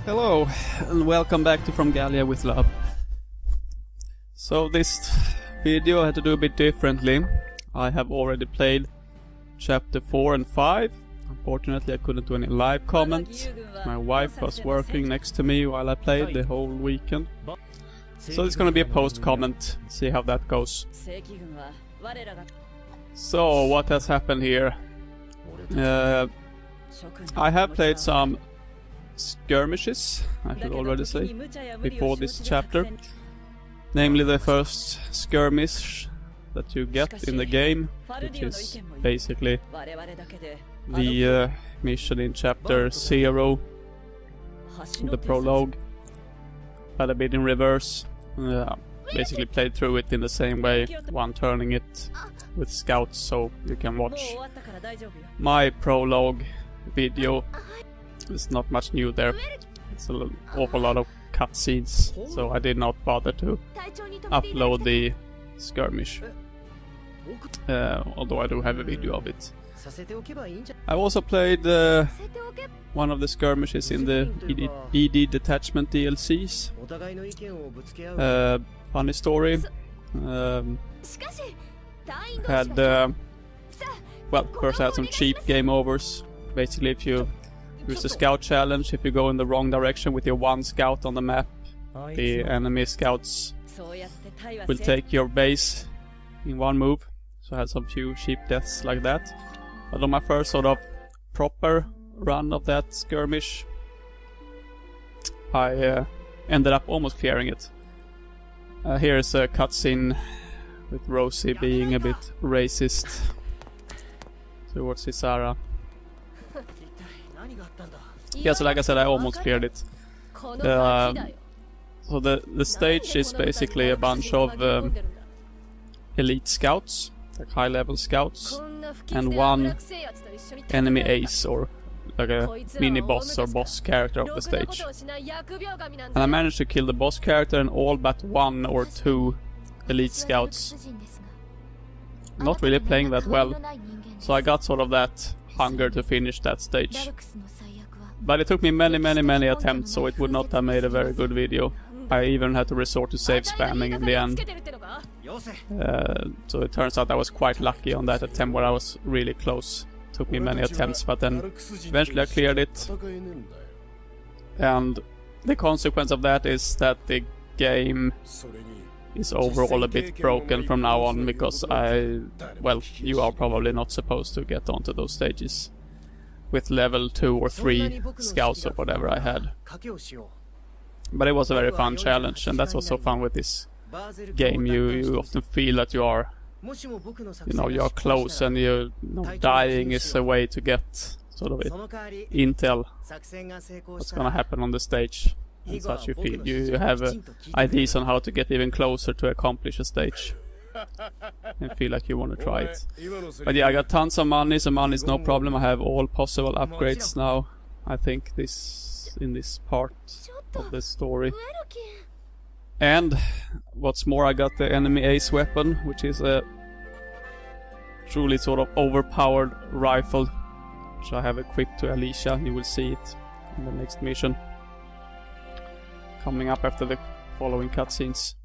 Hello, and welcome back to From Gallia with Love. So this video I had to do a bit differently. I have already played chapter 4 and 5. Unfortunately I couldn't do any live comment. My wife was working next to me while I played the whole weekend. So it's gonna be a post comment, see how that goes. So what has happened here? I have played some skirmishes, I should already say, before this chapter. Namely the first skirmish that you get in the game, which is basically the mission in chapter 0, the prologue, but a bit in reverse. Basically played through it in the same way, one turning it with scouts, so you can watch my prologue video. There's not much new there. It's an awful lot of cutscenes, so I did not bother to upload the skirmish, although I do have a video of it. I also played one of the skirmishes in the ED Detachment DLCs. Funny story. Well, first I had some cheap game overs. Basically, if you use the scout challenge, if you go in the wrong direction with your one scout on the map, the enemy scouts will take your base in one move. So I had some few cheap deaths like that. But on my first sort of proper run of that skirmish, I ended up almost clearing it. Here's a cutscene with Rosie being a bit racist towards Isara. Yeah, so like I said, I almost cleared it. So the stage is basically a bunch of elite scouts, like high-level scouts, and one enemy ace, or like a mini-boss or boss character of the stage. And I managed to kill the boss character and all but one or two elite scouts. Not really playing that well, so I got sort of that hunger to finish that stage. But it took me many attempts, so it would not have made a very good video. I even had to resort to save spamming in the end. So it turns out I was quite lucky on that attempt where I was really close. Took me many attempts, but then eventually I cleared it. And the consequence of that is that the game is overall a bit broken from now on, because well, you are probably not supposed to get onto those stages with level 2 or 3 scouts or whatever I had. But it was a very fun challenge, and that's what's so fun with this game. You often feel that you are, you are close, and dying is a way to get sort of intel what's gonna happen on the stage. And such you have ideas on how to get even closer to accomplish a stage and feel like you want to try it. But yeah, I got tons of money, so money is no problem. I have all possible upgrades now, I think, in this part of the story. And what's more, I got the enemy ace weapon, which is a truly sort of overpowered rifle, which I have equipped to Alicia. You will see it in the next mission coming up after the following cutscenes.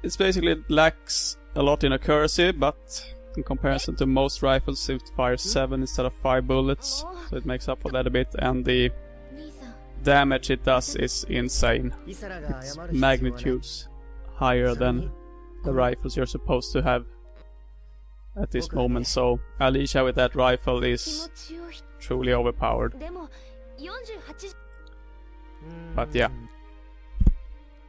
It's basically lacks a lot in accuracy, but in comparison to most rifles it fires 7 instead of 5 bullets, so it makes up for that a bit, and the damage it does is insane. It's magnitudes higher than the rifles you're supposed to have at this moment, so Alicia with that rifle is truly overpowered. But yeah,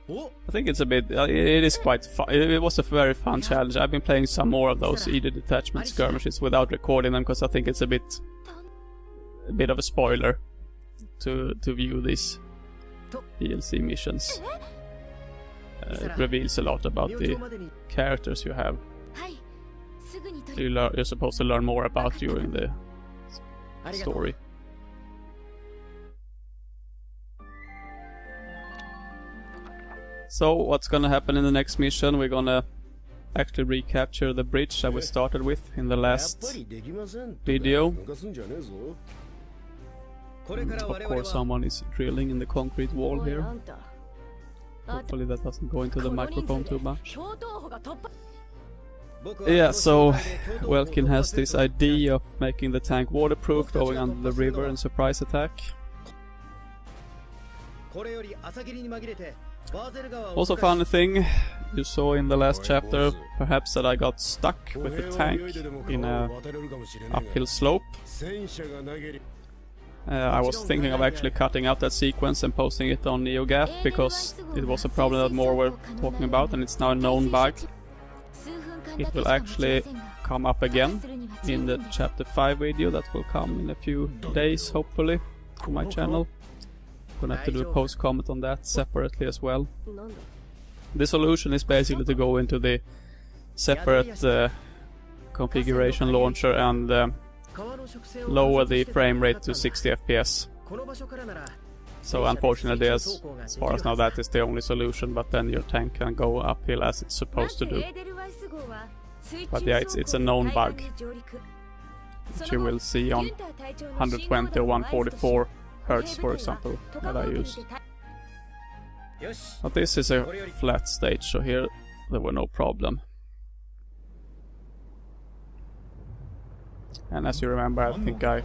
I think it's a bit, it is quite fun. It was a very fun challenge. I've been playing some more of those ED Detachment skirmishes without recording them, because I think it's a bit of a spoiler to view these DLC missions. It reveals a lot about the characters you have. You're supposed to learn more about during the story. So what's gonna happen in the next mission? We're gonna actually recapture the bridge that we started with in the last video. Of course someone is drilling in the concrete wall here. Hopefully that doesn't go into the microphone too much. Yeah, so Welkin has this idea of making the tank waterproof, going under the river and surprise attack. Also funny thing, you saw in the last chapter perhaps that I got stuck with the tank in a uphill slope. I was thinking of actually cutting out that sequence and posting it on NeoGAF because it was a problem that more were talking about, and it's now a known bug. It will actually come up again in the chapter 5 video that will come in a few days, hopefully, to my channel. Gonna have to do a post comment on that separately as well. The solution is basically to go into the separate configuration launcher and lower the frame rate to 60 FPS. So unfortunately, as far as now, that is the only solution, but then your tank can go uphill as it's supposed to do. But yeah, it's a known bug, which you will see on 120 or 144 Hertz, for example, that I use. But this is a flat stage, so here there were no problem. And as you remember, I think I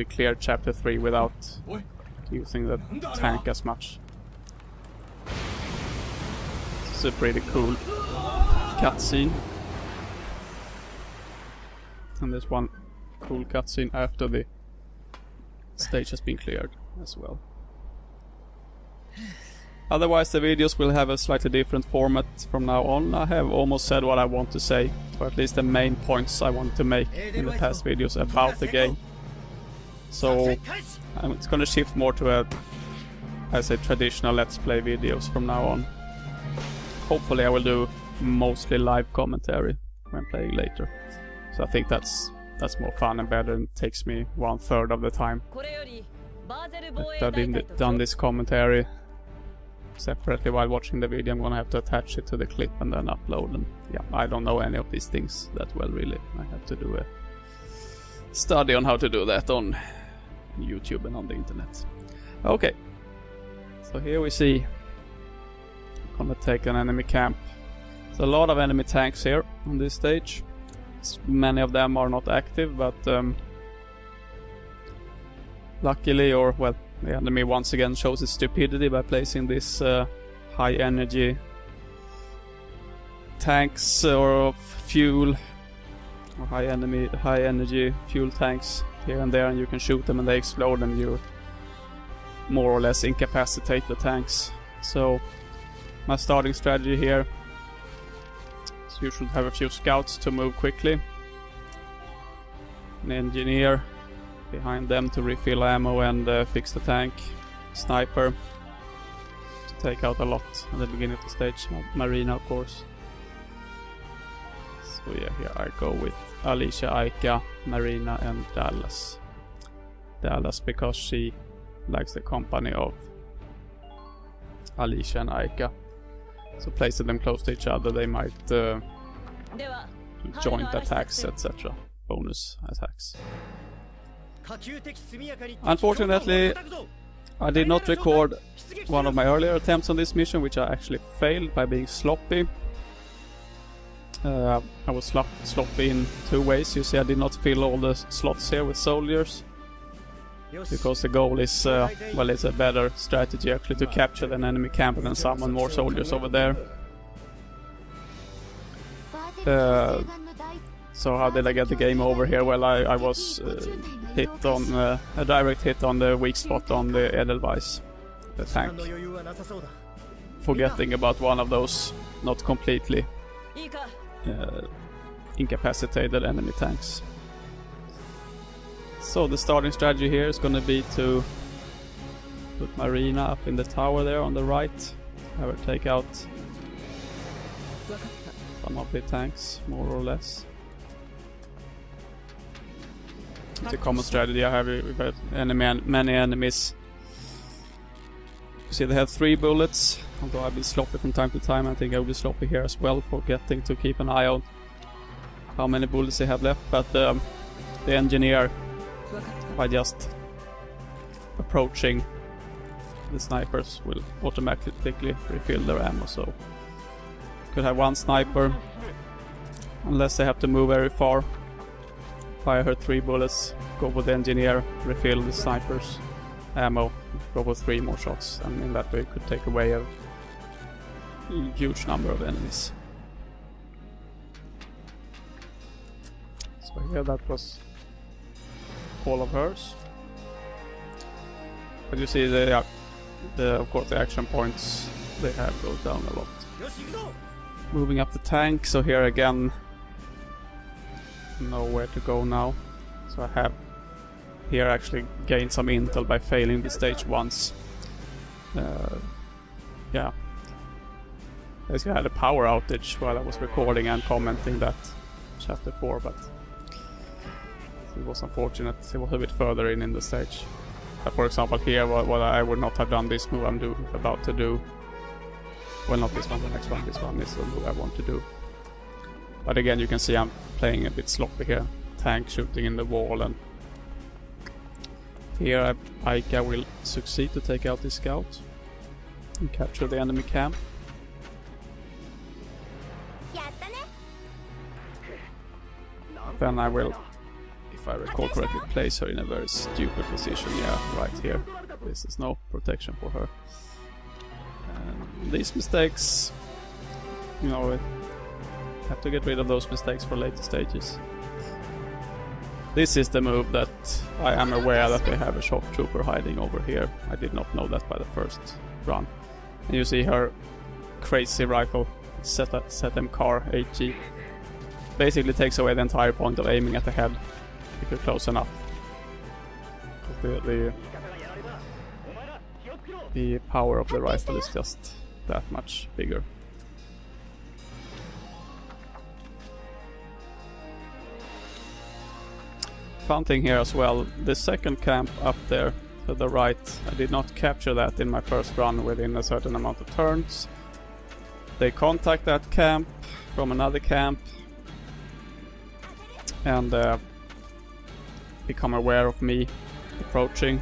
cleared chapter 3 without using the tank as much. It's a pretty cool cutscene. And there's one cool cutscene after the stage has been cleared as well. Otherwise the videos will have a slightly different format from now on. I have almost said what I want to say, or at least the main points I want to make in the past videos about the game. So it's gonna shift more to traditional Let's Play videos from now on. Hopefully I will do mostly live commentary when playing later. So I think that's more fun and better, and takes me 1/3 of the time. I've done this commentary separately while watching the video. I'm gonna have to attach it to the clip and then upload them. Yeah, I don't know any of these things that well, really. I have to do a study on how to do that on YouTube and on the internet. Okay, so here we see I'm gonna take an enemy camp. There's a lot of enemy tanks here on this stage. Many of them are not active, but luckily, or well, the enemy once again shows its stupidity by placing this high energy tanks or fuel, or high energy fuel tanks here and there, and you can shoot them and they explode and you more or less incapacitate the tanks. So my starting strategy here, so you should have a few scouts to move quickly, an engineer behind them to refill ammo and fix the tank, sniper to take out a lot at the beginning of the stage, Marina of course. So yeah, here I go with Alicia, Aika, Marina and Dallas. Dallas because she likes the company of Alicia and Aika. So placing them close to each other, they might joint attacks, etc. Bonus attacks. Unfortunately, I did not record one of my earlier attempts on this mission, which I actually failed by being sloppy. I was sloppy in two ways. You see, I did not fill all the slots here with soldiers, because the goal is, well, it's a better strategy actually to capture an enemy camp and then summon more soldiers over there. So how did I get the game over here? Well, I was hit on a direct hit on the weak spot on the Edelweiss, the tank, forgetting about one of those not completely incapacitated enemy tanks. So the starting strategy here is going to be to put Marina up in the tower there on the right, have her take out some of the tanks, more or less. It's a common strategy I have. We've got many enemies. You see, they have 3 bullets, although I've been sloppy from time to time. I think I'll be sloppy here as well, forgetting to keep an eye on how many bullets they have left. But the engineer, by just approaching, the snipers will automatically refill their ammo, so could have one sniper, unless they have to move very far, fire her 3 bullets, go with the engineer, refill the sniper's ammo, go with 3 more shots, and in that way could take away a huge number of enemies. So here that was all of hers. But you see of course the action points they have go down a lot. Moving up the tank, so here again nowhere to go now. So I have here actually gained some intel by failing the stage once. Yeah. Basically I had a power outage while I was recording and commenting that chapter 4, but it was unfortunate. It was a bit further in the stage. For example here, what I would not have done this move I'm about to do. Well, not this one, the next one. This one is the move I want to do. But again, you can see I'm playing a bit sloppy here. Tank shooting in the wall, and here Aika will succeed to take out this scout and capture the enemy camp. Then I will, if I recall correctly, place her in a very stupid position. Yeah, right here. This is no protection for her. And these mistakes, you know, have to get rid of those mistakes for later stages. This is the move that I am aware that they have a shock trooper hiding over here. I did not know that by the first run. And you see her crazy rifle, ZM-Car 8G. Basically takes away the entire point of aiming at the head if you're close enough. The power of the rifle is just that much bigger. Fun thing here as well, the second camp up there to the right, I did not capture that in my first run within a certain amount of turns. They contact that camp from another camp and become aware of me approaching.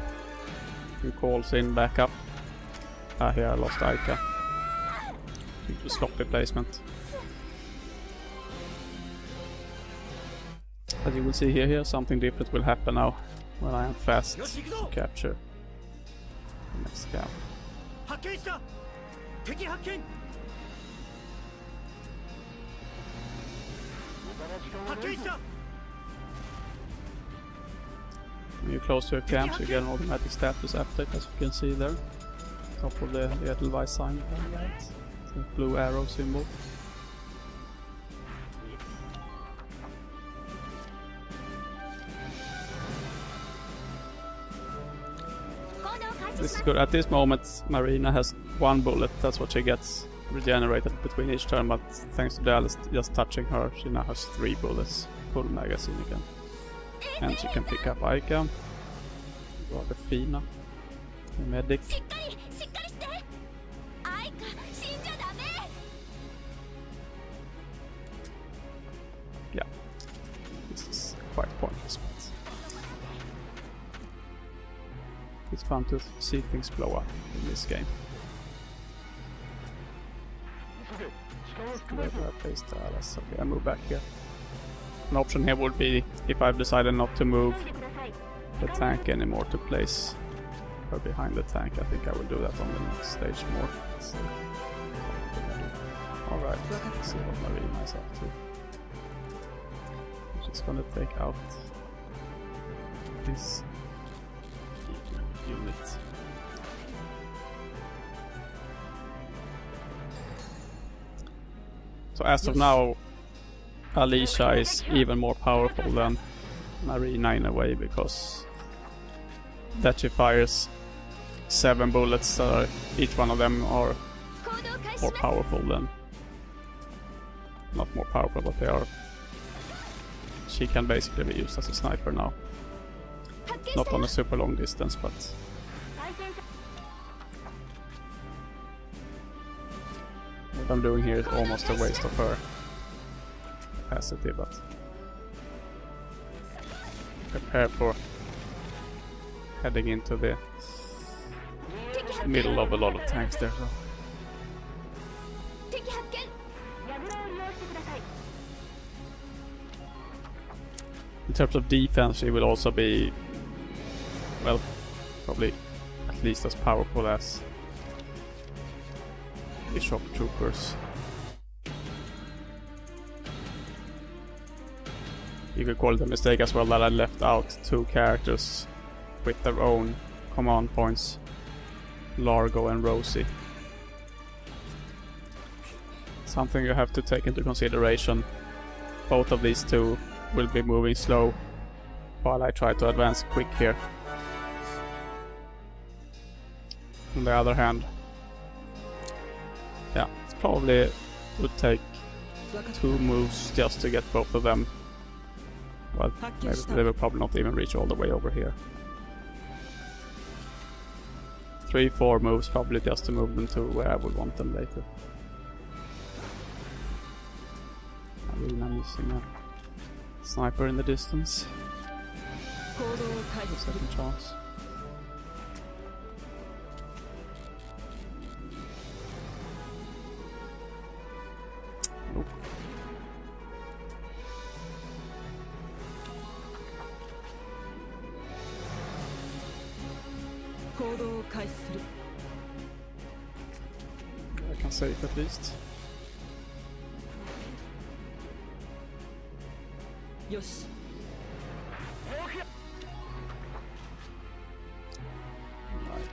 He calls in backup. Here I lost Aika due to sloppy placement. As you will see here something different will happen now when I am fast to capture the next camp. When you're close to your camps, you get an automatic status update, as you can see there. Top of the Edelweiss sign, right? The blue arrow symbol. This is good. At this moment, Marina has 1 bullet. That's what she gets regenerated between each turn, but thanks to Dallas just touching her, she now has 3 bullets, full magazine again. And she can pick up Aika, rather Fina, the medic. Yeah, this is quite pointless, but it's fun to see things blow up in this game. Where do I place Dallas? Okay, I move back here. An option here would be, if I've decided not to move the tank anymore, to place her behind the tank. I think I will do that on the next stage more. So, alright, let's see what Marina is up to. She's gonna take out this unit. So as of now, Alicia is even more powerful than Marina in a way, because that she fires 7 bullets, each one of them are more powerful than, not more powerful, but they are, she can basically be used as a sniper now. Not on a super long distance, but what I'm doing here is almost a waste of her capacity, but prepare for heading into the middle of a lot of tanks there. So. In terms of defense, it will also be, well, probably at least as powerful as the shock troopers. You could call it a mistake as well that I left out 2 characters with their own command points, Largo and Rosie. Something you have to take into consideration. Both of these 2 will be moving slow while I try to advance quick here. On the other hand, yeah, it probably would take 2 moves just to get both of them. Well, maybe they will probably not even reach all the way over here. 3-4 moves probably just to move them to where I would want them later. I'm using a sniper in the distance. Second chance. Nope. I can save at least. Yoshi. Right.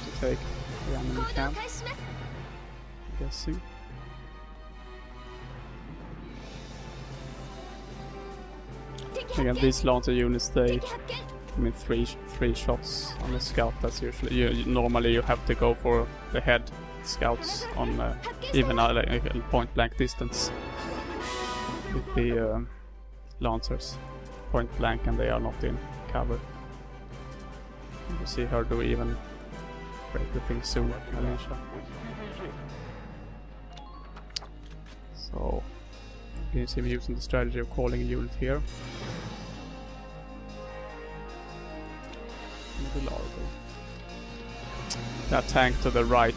To take the enemy camp. I'm guessing. Again, these Lancer units, they, I mean, three shots on the scout. That's usually normally you have to go for the head scouts on even like point blank distance with the Lancers, point blank, and they are not in cover. You see her do even break the thing soon, Alicia. So you can see me using the strategy of calling a unit here. That tank to the right.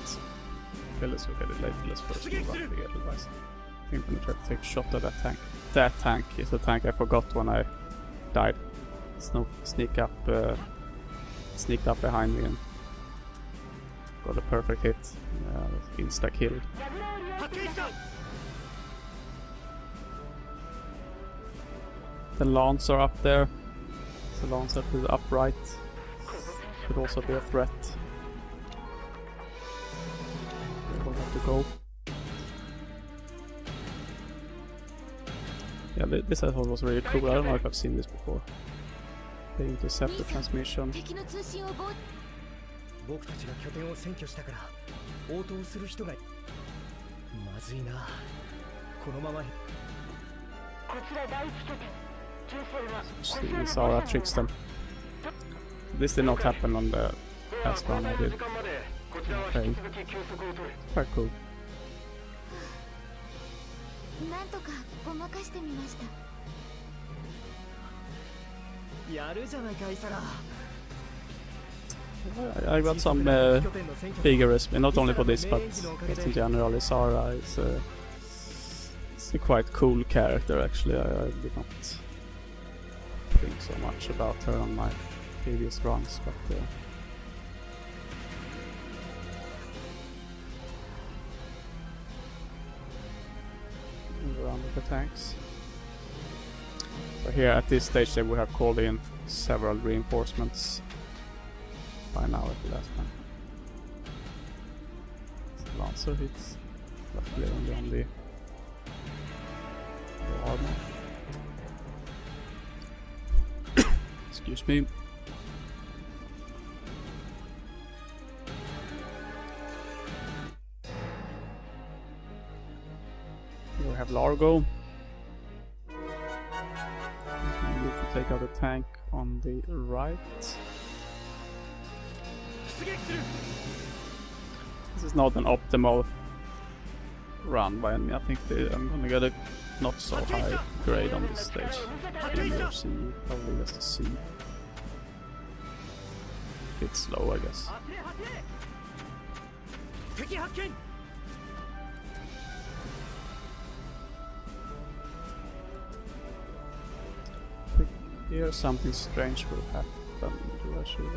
Okay, let's look at it later. Let's first move up the advice. I think I'm gonna try to take a shot at that tank. That tank is the tank I forgot when I died. Sneaked up behind me and got a perfect hit. Insta killed. The Lancer up there. The Lancer to the upright could also be a threat. We'll have to go. Yeah, this I thought was really cool. I don't know if I've seen this before. They intercept the transmission. Zara tricks them. This did not happen on the last one I did. Okay. Quite cool. I got some bigger respect, not only for this, but in general. Zara is a quite cool character actually. I did not think so much about her on my previous runs, but move around with the tanks. So here at this stage they would have called in several reinforcements by now at the last one. So Lancer hits luckily only on the armor. Excuse me. Here we have Largo. We need to take out a tank on the right. This is not an optimal run by me. I think I'm gonna get a not so high grade on this stage. C, probably just a C. bit slow, I guess. Here something strange will happen. Do I shoot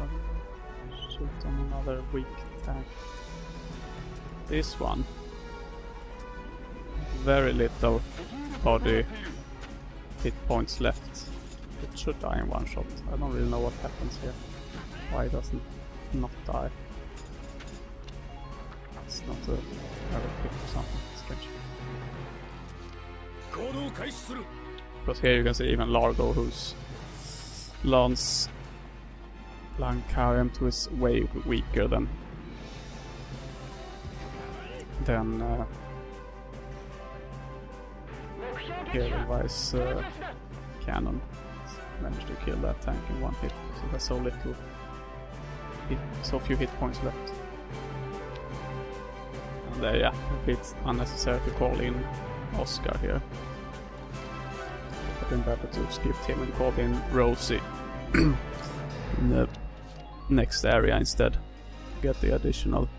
on another weak tank? This one. Very little body hit points left. It should die in one shot. I don't really know what happens here. Why doesn't it not die? It's not a error pick or something strange. Because here you can see even Largo, who's Lance Lancarium to is way weaker than here the Vice Cannon managed to kill that tank in one hit, so there's so few hit points left. And yeah, a bit unnecessary to call in Oscar here. But then better to skip him and call in Rosie in the next area instead. Get the additional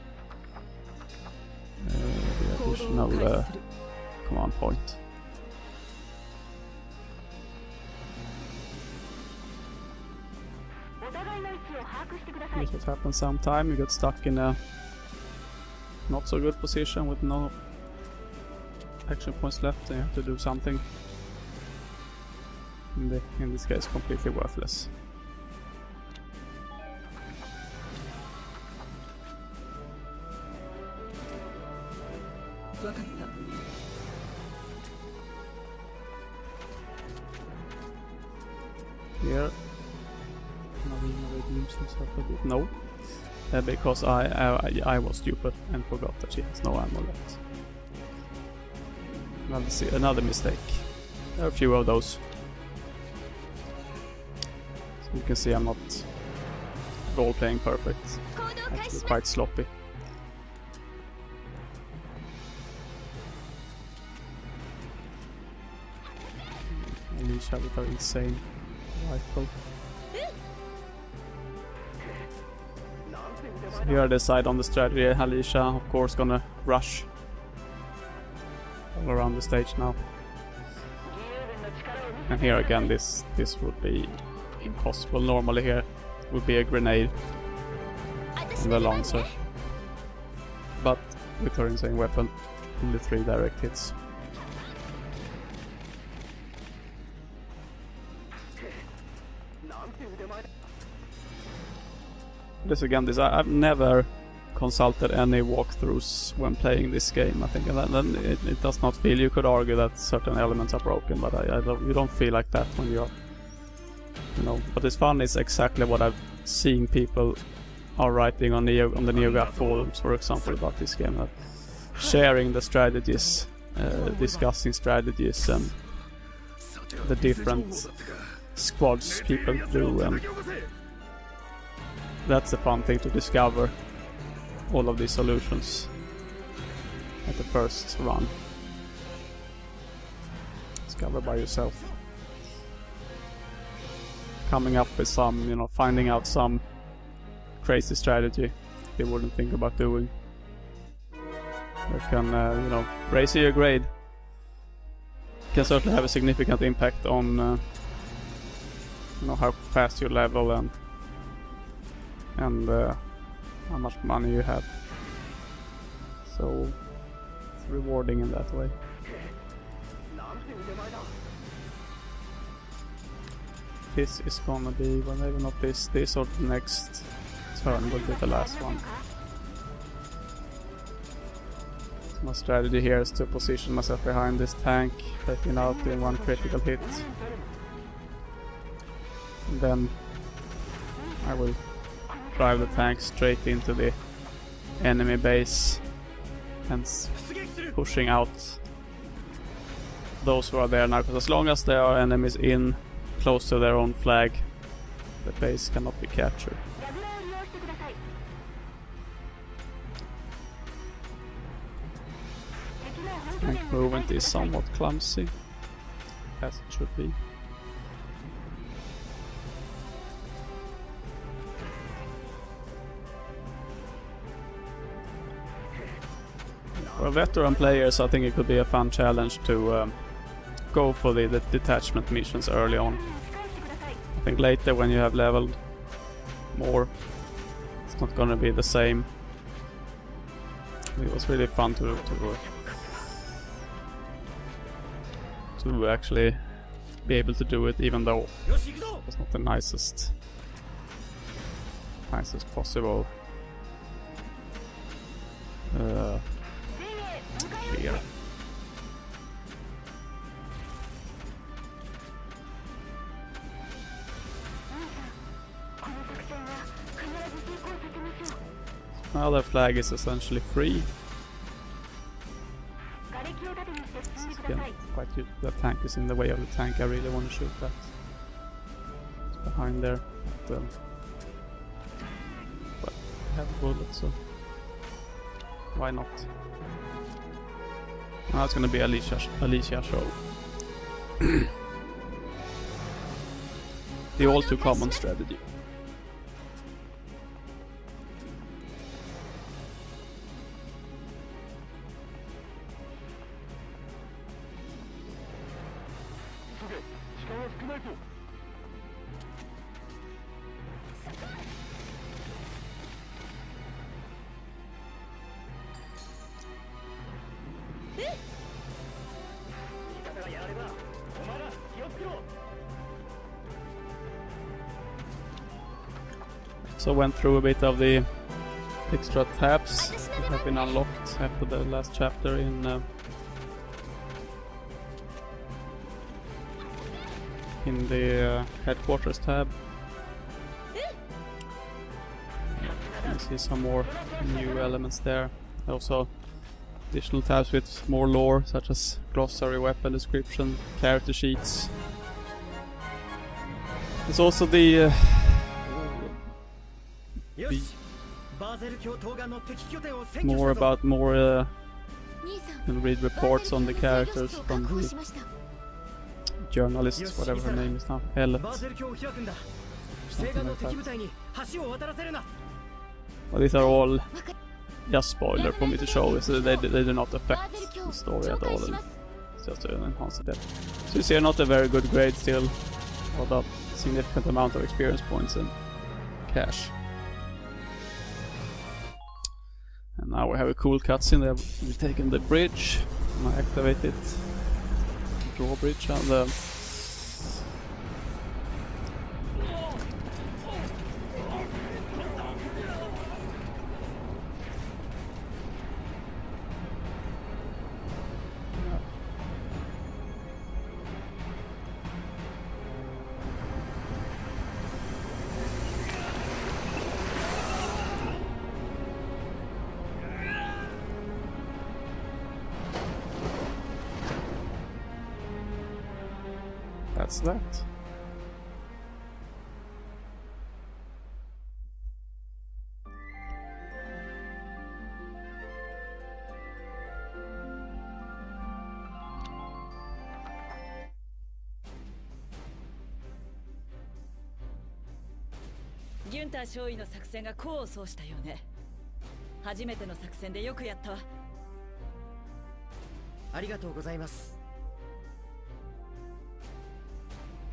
command point. This what happens sometime. You get stuck in a not so good position with no action points left and you have to do something. In this case, completely worthless. Here, Marina redeems himself a bit. No, because I was stupid and forgot that she has no ammo left. Another mistake. There are a few of those. So you can see I'm not role-playing perfect. Actually quite sloppy. Alicia with her insane rifle. So here I decide on the strategy. Alicia, of course, gonna rush all around the stage now. And here again, this would be impossible. Normally here would be a grenade on the Lancer, but with her insane weapon, only 3 direct hits. I've never consulted any walkthroughs when playing this game, I think, and it does not feel. You could argue that certain elements are broken, but you don't feel like that when you're, But it's fun. It's exactly what I've seen people are writing on the NeoGAF forums, for example, about this game, sharing the strategies, discussing strategies and the different squads people do, and that's a fun thing to discover all of these solutions at the first run. Discover by yourself. Coming up with some, finding out some crazy strategy they wouldn't think about doing. That can, raise your grade. Can certainly have a significant impact on, how fast you level and how much money you have. So it's rewarding in that way. This is gonna be, well, maybe not this or the next turn will be the last one. So my strategy here is to position myself behind this tank, taking out in one critical hit. And then I will drive the tank straight into the enemy base and pushing out those who are there now, because as long as there are enemies in close to their own flag, the base cannot be captured. Tank movement is somewhat clumsy, as it should be. For veteran players, I think it could be a fun challenge to go for the detachment missions early on. I think later when you have leveled more, it's not gonna be the same. It was really fun to actually be able to do it, even though it was not the nicest possible here. Now the flag is essentially free. Again, quite good. That tank is in the way of the tank. I really want to shoot that. It's behind there. But I have a bullet, so why not? Now it's gonna be Alicia show. The all too common strategy. So went through a bit of the extra tabs that have been unlocked after the last chapter in the headquarters tab. You see some more new elements there. Also additional tabs with more lore, such as glossary, weapon description, character sheets. There's also the and read reports on the characters from the journalists, whatever her name is now, Ellet. Something like that. Well, these are all just spoiler for me to show, so they do not affect the story at all. It's just an enhanced depth. So you see, not a very good grade still, although a significant amount of experience points and cash. And now we have a cool cutscene there. We've taken the bridge. I'm gonna activate it. Drawbridge and the that's that.ギュンター少尉の作戦が功を奏したようね。初めての作戦でよくやったわ。ありがとうございます。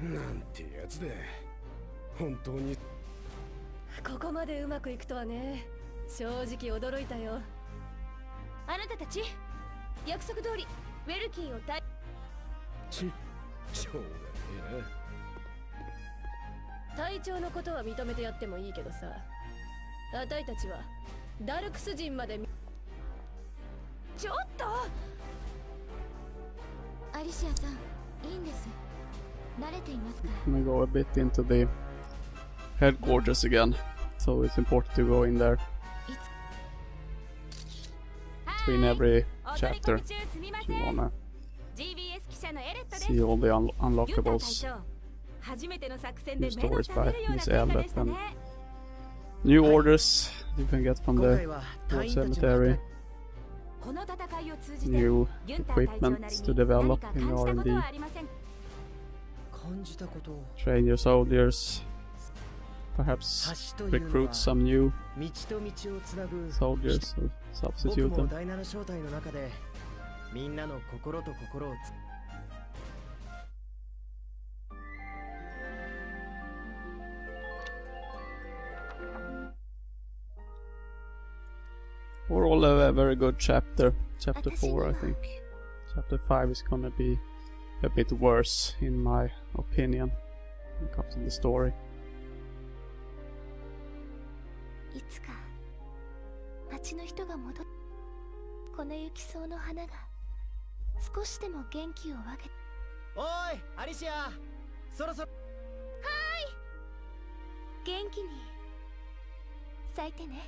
なんてやつだ。本当にここまでうまくいくとはね。正直驚いたよ。あなたたち約束通りウェルキーをしょうがねえな。隊長のことは認めてやってもいいけどさ、あたいたちはダルクス人までちょっとアリシアさん、いいんです。慣れていますから。I'm gonna go a bit into the headquarters again, so it's important to go in there between every chapter if you wanna see all the unlockables. New stories by Miss Ellet and new orders you can get from the War Cemetery. New equipment to develop in R&D. Train your soldiers. perhaps recruit some new soldiers or substitute them. Overall a very good chapter. Chapter 4 I think. Chapter 5 is gonna be a bit worse in my opinion when it comes to the story. いつか町の人が戻っこの雪草の花が少しでも元気を分けおいアリシアそろそろはい元気に咲いてね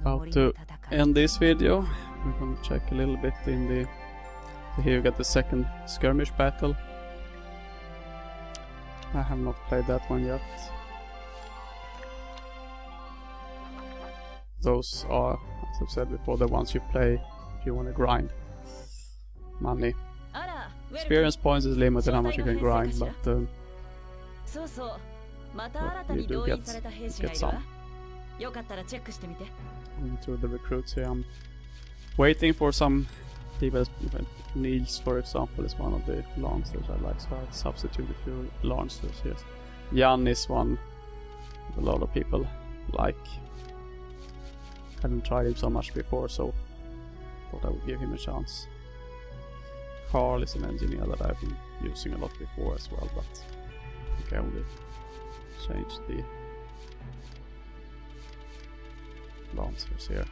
About to end this video. We're gonna check a little bit in the... So here you get the second skirmish battle. I have not played that one yet. Those are, as I've said before, the ones you play if you want to grind money. Experience points is limited how much you can grind, but you do get some. Going through the recruits here, I'm waiting for some people. Niels, for example, is one of the lancers I like, so I'll substitute a few lancers here. Jan is one a lot of people like. Hadn't tried him so much before, so thought I would give him a chance. Carl is an engineer that I've been using a lot before as well, but I think I will change the lancers here.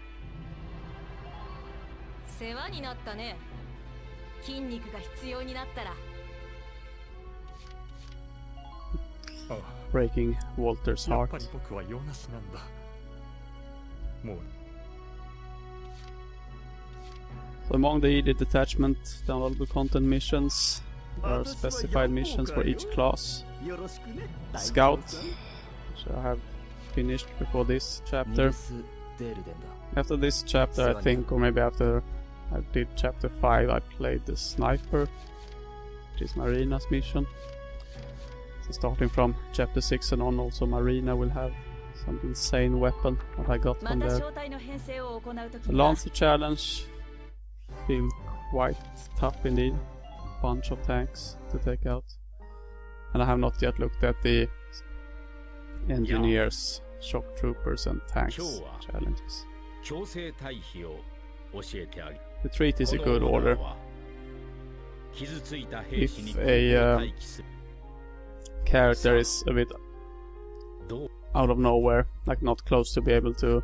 世話になったね。筋肉が必要になったら。Breaking Walter's heart. So among the Elite Detachment downloadable content missions, there are specified missions for each class. Scout, which I have finished before this chapter. After this chapter I think, or maybe after I did chapter 5, I played the Sniper, which is Marina's mission. So starting from chapter 6 and on, also Marina will have some insane weapon that I got from there. The Lancer challenge feel quite tough indeed. Bunch of tanks to take out. And I have not yet looked at the engineers, shock troopers and tanks challenges. Retreat is a good order. If a character is a bit out of nowhere, like not close to be able to,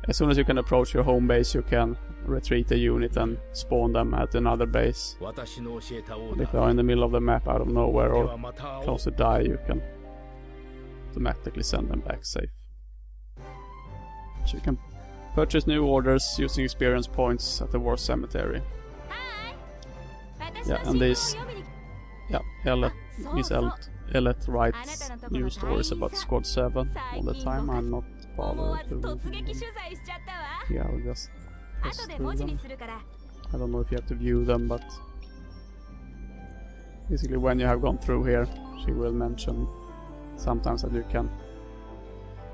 as soon as you can approach your home base you can retreat a unit and spawn them at another base. But if they are in the middle of the map out of nowhere or close to die, you can automatically send them back safe. So you can purchase new orders using experience points at the War Cemetery. Yeah, and this, yeah, Ellet writes new stories about Squad 7 all the time. I'm not bothered to read them. Yeah, I'll just through them. I don't know if you have to view them, but basically when you have gone through here, she will mention sometimes that you can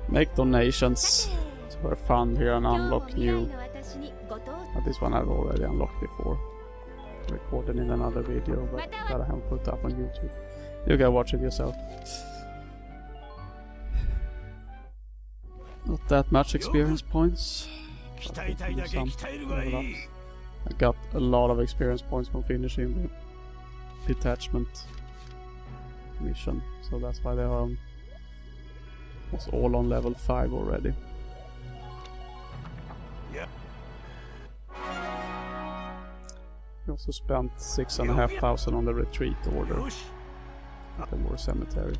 make donations to her fund here and unlock new. But this one I've already unlocked before, recorded in another video, but that I haven't put up on YouTube. You can watch it yourself. Not that much experience points. I got a lot of experience points from finishing the detachment mission, so that's why they are almost all on level 5 already. We also spent 6,500 on the retreat order at the War Cemetery.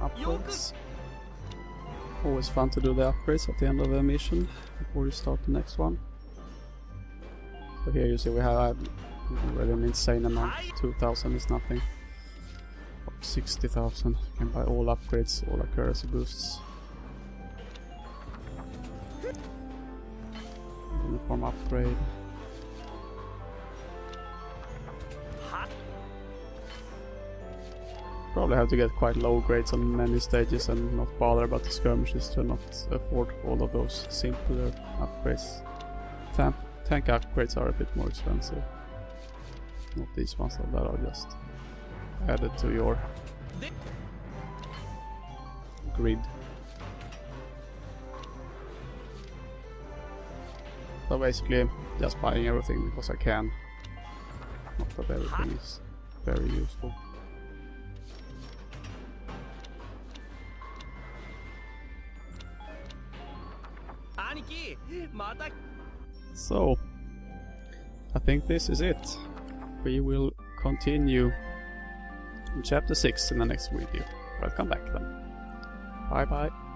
Upgrades. Always fun to do the upgrades at the end of the mission before you start the next one. So here you see we have Really an insane amount. 2,000 is nothing. 60,000. You can buy all upgrades, all accuracy boosts. Uniform upgrade. Probably have to get quite low grades on many stages and not bother about the skirmishes to not afford all of those simpler upgrades. Tank upgrades are a bit more expensive. Not these ones that are just added to your grid. So basically just buying everything because I can. Not that everything is very useful. So, I think this is it. We will continue in chapter 6 in the next video. Welcome back then. Bye bye.